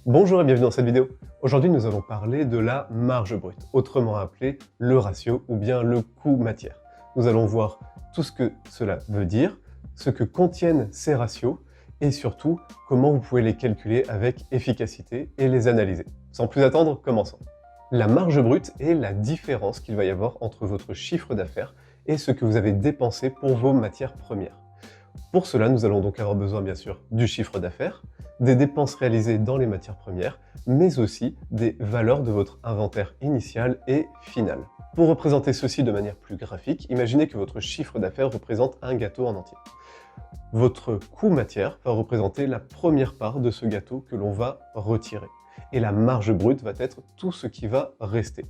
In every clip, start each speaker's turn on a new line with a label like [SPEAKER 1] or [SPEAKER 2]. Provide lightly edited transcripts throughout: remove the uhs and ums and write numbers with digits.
[SPEAKER 1] Bonjour et bienvenue dans cette vidéo. Aujourd'hui, nous allons parler de la marge brute, autrement appelée le ratio ou bien le coût matière. Nous allons voir tout ce que cela veut dire, ce que contiennent ces ratios et surtout comment vous pouvez les calculer avec efficacité et les analyser. Sans plus attendre, commençons. La marge brute est la différence qu'il va y avoir entre votre chiffre d'affaires et ce que vous avez dépensé pour vos matières premières. Pour cela, nous allons donc avoir besoin bien sûr du chiffre d'affaires, des dépenses réalisées dans les matières premières, mais aussi des valeurs de votre inventaire initial et final. Pour représenter ceci de manière plus graphique, imaginez que votre chiffre d'affaires représente un gâteau en entier. Votre coût matière va représenter la première part de ce gâteau que l'on va retirer. Et la marge brute va être tout ce qui va rester.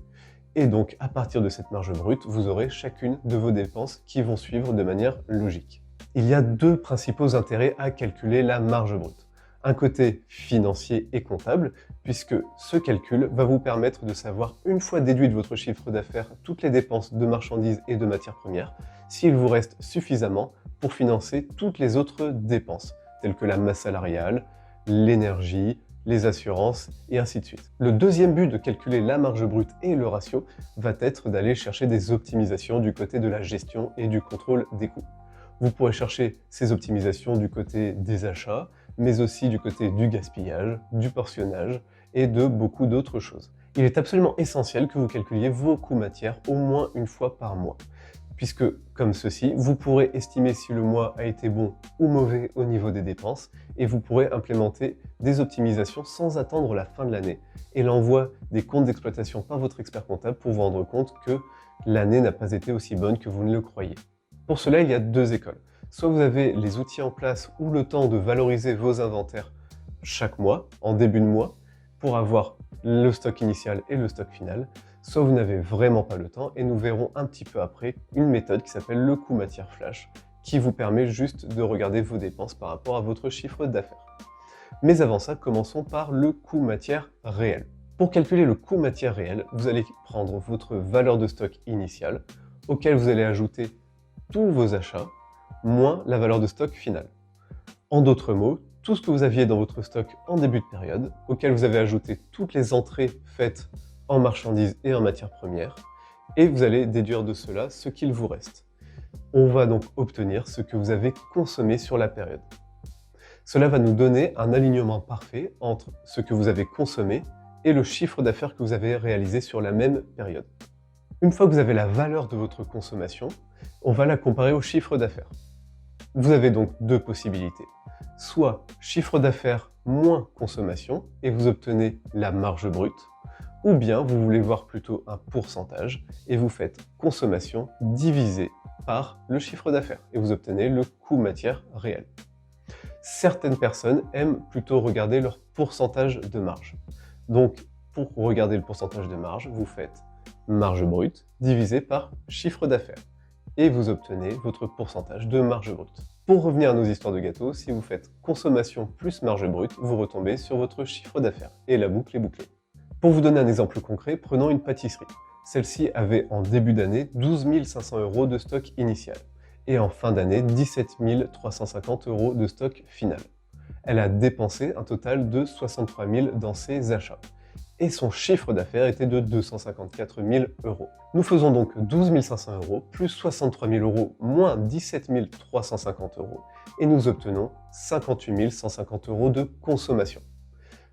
[SPEAKER 1] Et donc, à partir de cette marge brute, vous aurez chacune de vos dépenses qui vont suivre de manière logique. Il y a deux principaux intérêts à calculer la marge brute. Un côté financier et comptable, puisque ce calcul va vous permettre de savoir, une fois déduit de votre chiffre d'affaires, toutes les dépenses de marchandises et de matières premières, s'il vous reste suffisamment pour financer toutes les autres dépenses, telles que la masse salariale, l'énergie, les assurances, et ainsi de suite. Le deuxième but de calculer la marge brute et le ratio va être d'aller chercher des optimisations du côté de la gestion et du contrôle des coûts. Vous pourrez chercher ces optimisations du côté des achats, mais aussi du côté du gaspillage, du portionnage et de beaucoup d'autres choses. Il est absolument essentiel que vous calculiez vos coûts matières au moins une fois par mois, puisque, comme ceci, vous pourrez estimer si le mois a été bon ou mauvais au niveau des dépenses, et vous pourrez implémenter des optimisations sans attendre la fin de l'année et l'envoi des comptes d'exploitation par votre expert comptable pour vous rendre compte que l'année n'a pas été aussi bonne que vous ne le croyez. Pour cela, il y a deux écoles. Soit vous avez les outils en place ou le temps de valoriser vos inventaires chaque mois, en début de mois, pour avoir le stock initial et le stock final, soit vous n'avez vraiment pas le temps et nous verrons un petit peu après une méthode qui s'appelle le coût matière flash, qui vous permet juste de regarder vos dépenses par rapport à votre chiffre d'affaires. Mais avant ça, commençons par le coût matière réel. Pour calculer le coût matière réel, vous allez prendre votre valeur de stock initiale, auquel vous allez ajouter tous vos achats, moins la valeur de stock finale. En d'autres mots, tout ce que vous aviez dans votre stock en début de période, auquel vous avez ajouté toutes les entrées faites en marchandises et en matières premières, et vous allez déduire de cela ce qu'il vous reste. On va donc obtenir ce que vous avez consommé sur la période. Cela va nous donner un alignement parfait entre ce que vous avez consommé et le chiffre d'affaires que vous avez réalisé sur la même période. Une fois que vous avez la valeur de votre consommation, on va la comparer au chiffre d'affaires. Vous avez donc deux possibilités. Soit chiffre d'affaires moins consommation et vous obtenez la marge brute, ou bien vous voulez voir plutôt un pourcentage et vous faites consommation divisé par le chiffre d'affaires et vous obtenez le coût matière réel. Certaines personnes aiment plutôt regarder leur pourcentage de marge. Donc pour regarder le pourcentage de marge, vous faites marge brute divisé par chiffre d'affaires et vous obtenez votre pourcentage de marge brute. Pour revenir à nos histoires de gâteau, si vous faites consommation plus marge brute, vous retombez sur votre chiffre d'affaires et la boucle est bouclée. Pour vous donner un exemple concret, prenons une pâtisserie. Celle-ci avait en début d'année 12 500 € de stock initial et en fin d'année 17 350 € de stock final. Elle a dépensé un total de 63 000 dans ses achats et son chiffre d'affaires était de 254 000 €. Nous faisons donc 12 500 € plus 63 000 € moins 17 350 € et nous obtenons 58 150 € de consommation.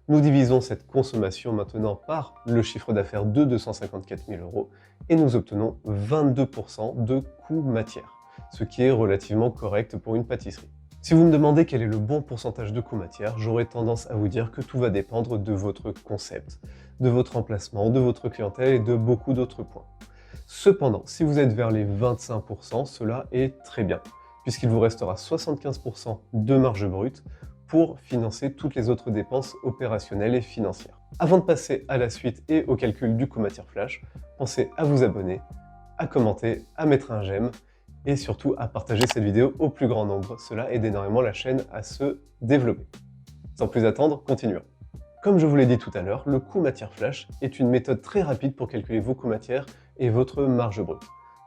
[SPEAKER 1] Nous divisons cette consommation maintenant par le chiffre d'affaires de 254 000 € et nous obtenons 22% de coût matière, ce qui est relativement correct pour une pâtisserie. Si vous me demandez quel est le bon pourcentage de coût matière, j'aurais tendance à vous dire que tout va dépendre de votre concept, de votre emplacement, de votre clientèle et de beaucoup d'autres points. Cependant, si vous êtes vers les 25%, cela est très bien, puisqu'il vous restera 75% de marge brute pour financer toutes les autres dépenses opérationnelles et financières. Avant de passer à la suite et au calcul du coût matière flash, pensez à vous abonner, à commenter, à mettre un j'aime et surtout à partager cette vidéo au plus grand nombre. Cela aide énormément la chaîne à se développer. Sans plus attendre, continuons. Comme je vous l'ai dit tout à l'heure, le coût matière flash est une méthode très rapide pour calculer vos coûts matières et votre marge brute.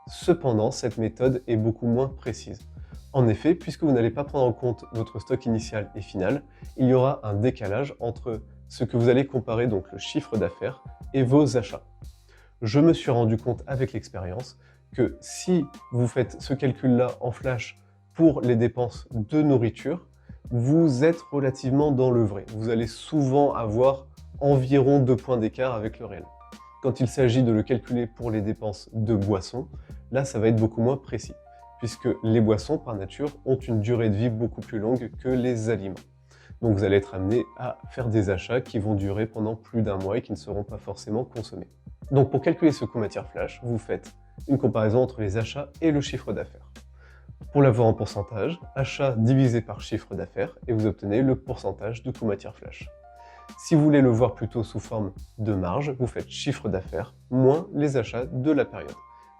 [SPEAKER 1] Cependant, cette méthode est beaucoup moins précise. En effet, puisque vous n'allez pas prendre en compte votre stock initial et final, il y aura un décalage entre ce que vous allez comparer donc le chiffre d'affaires et vos achats. Je me suis rendu compte avec l'expérience que si vous faites ce calcul-là en flash pour les dépenses de nourriture, vous êtes relativement dans le vrai. Vous allez souvent avoir environ 2 points d'écart avec le réel. Quand il s'agit de le calculer pour les dépenses de boissons, là ça va être beaucoup moins précis, puisque les boissons par nature ont une durée de vie beaucoup plus longue que les aliments. Donc vous allez être amené à faire des achats qui vont durer pendant plus d'un mois et qui ne seront pas forcément consommés. Donc pour calculer ce coût matière flash, vous faites une comparaison entre les achats et le chiffre d'affaires. Pour l'avoir en pourcentage, achat divisé par chiffre d'affaires et vous obtenez le pourcentage de coût matière flash. Si vous voulez le voir plutôt sous forme de marge, vous faites chiffre d'affaires moins les achats de la période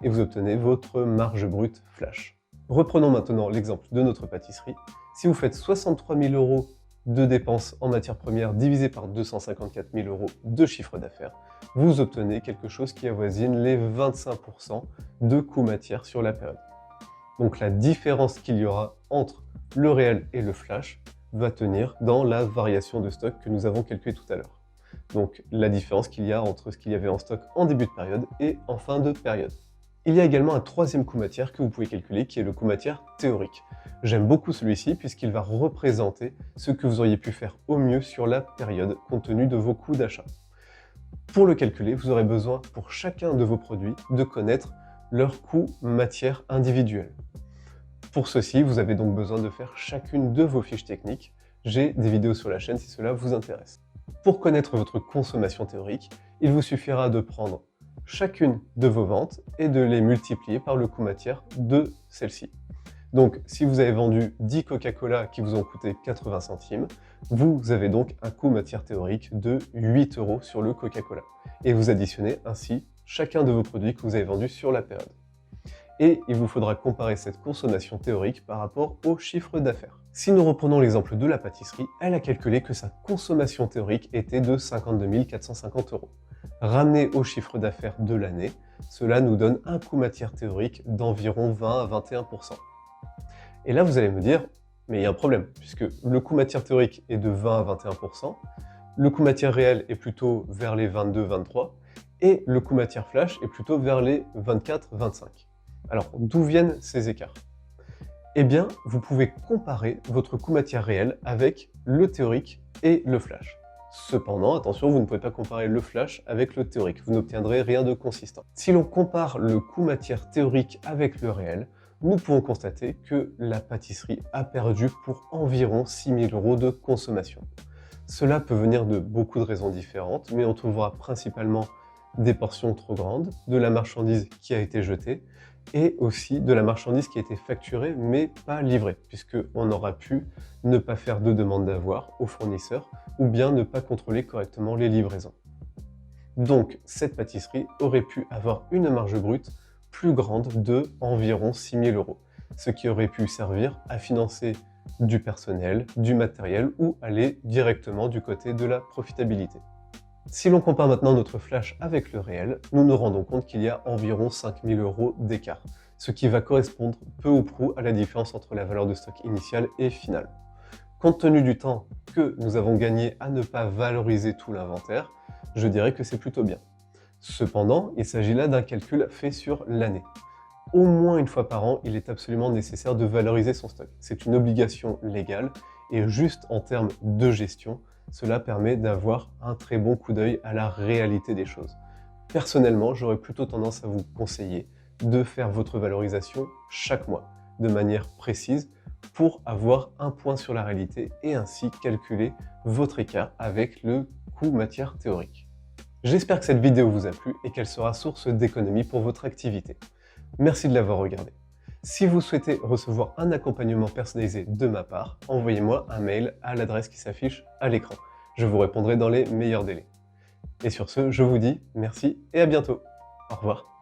[SPEAKER 1] et vous obtenez votre marge brute flash. Reprenons maintenant l'exemple de notre pâtisserie. Si vous faites 63 000 € de dépenses en matières premières divisé par 254 000 € de chiffre d'affaires, vous obtenez quelque chose qui avoisine les 25% de coût matière sur la période. Donc la différence qu'il y aura entre le réel et le flash va tenir dans la variation de stock que nous avons calculée tout à l'heure. Donc la différence qu'il y a entre ce qu'il y avait en stock en début de période et en fin de période. Il y a également un troisième coût matière que vous pouvez calculer qui est le coût matière théorique. J'aime beaucoup celui-ci puisqu'il va représenter ce que vous auriez pu faire au mieux sur la période compte tenu de vos coûts d'achat. Pour le calculer, vous aurez besoin pour chacun de vos produits de connaître leur coût matière individuel. Pour ceci, vous avez donc besoin de faire chacune de vos fiches techniques. J'ai des vidéos sur la chaîne si cela vous intéresse. Pour connaître votre consommation théorique, il vous suffira de prendre chacune de vos ventes et de les multiplier par le coût matière de celle-ci. Donc, si vous avez vendu 10 Coca-Cola qui vous ont coûté 80 centimes, vous avez donc un coût matière théorique de 8 € sur le Coca-Cola. Et vous additionnez ainsi chacun de vos produits que vous avez vendus sur la période. Et il vous faudra comparer cette consommation théorique par rapport au chiffre d'affaires. Si nous reprenons l'exemple de la pâtisserie, elle a calculé que sa consommation théorique était de 52 450 €. Ramené au chiffre d'affaires de l'année, cela nous donne un coût matière théorique d'environ 20 à 21%. Et là, vous allez me dire, mais il y a un problème, puisque le coût matière théorique est de 20 à 21%, le coût matière réel est plutôt vers les 22-23%, et le coût matière flash est plutôt vers les 24-25%. Alors, d'où viennent ces écarts? Eh bien, vous pouvez comparer votre coût matière réel avec le théorique et le flash. Cependant, attention, vous ne pouvez pas comparer le flash avec le théorique, vous n'obtiendrez rien de consistant. Si l'on compare le coût matière théorique avec le réel, nous pouvons constater que la pâtisserie a perdu pour environ 6 000 € de consommation. Cela peut venir de beaucoup de raisons différentes, mais on trouvera principalement des portions trop grandes, de la marchandise qui a été jetée, et aussi de la marchandise qui a été facturée mais pas livrée, puisqu'on aura pu ne pas faire de demande d'avoir au fournisseur ou bien ne pas contrôler correctement les livraisons. Donc cette pâtisserie aurait pu avoir une marge brute plus grande de environ 6 000 €, ce qui aurait pu servir à financer du personnel, du matériel ou aller directement du côté de la profitabilité. Si l'on compare maintenant notre flash avec le réel, nous nous rendons compte qu'il y a environ 5 000 € d'écart, ce qui va correspondre peu ou prou à la différence entre la valeur de stock initiale et finale. Compte tenu du temps que nous avons gagné à ne pas valoriser tout l'inventaire, je dirais que c'est plutôt bien. Cependant, il s'agit là d'un calcul fait sur l'année. Au moins une fois par an, il est absolument nécessaire de valoriser son stock. C'est une obligation légale et juste en termes de gestion, cela permet d'avoir un très bon coup d'œil à la réalité des choses. Personnellement, j'aurais plutôt tendance à vous conseiller de faire votre valorisation chaque mois, de manière précise, pour avoir un point sur la réalité et ainsi calculer votre écart avec le coût matière théorique. J'espère que cette vidéo vous a plu et qu'elle sera source d'économie pour votre activité. Merci de l'avoir regardée. Si vous souhaitez recevoir un accompagnement personnalisé de ma part, envoyez-moi un mail à l'adresse qui s'affiche à l'écran. Je vous répondrai dans les meilleurs délais. Et sur ce, je vous dis merci et à bientôt. Au revoir.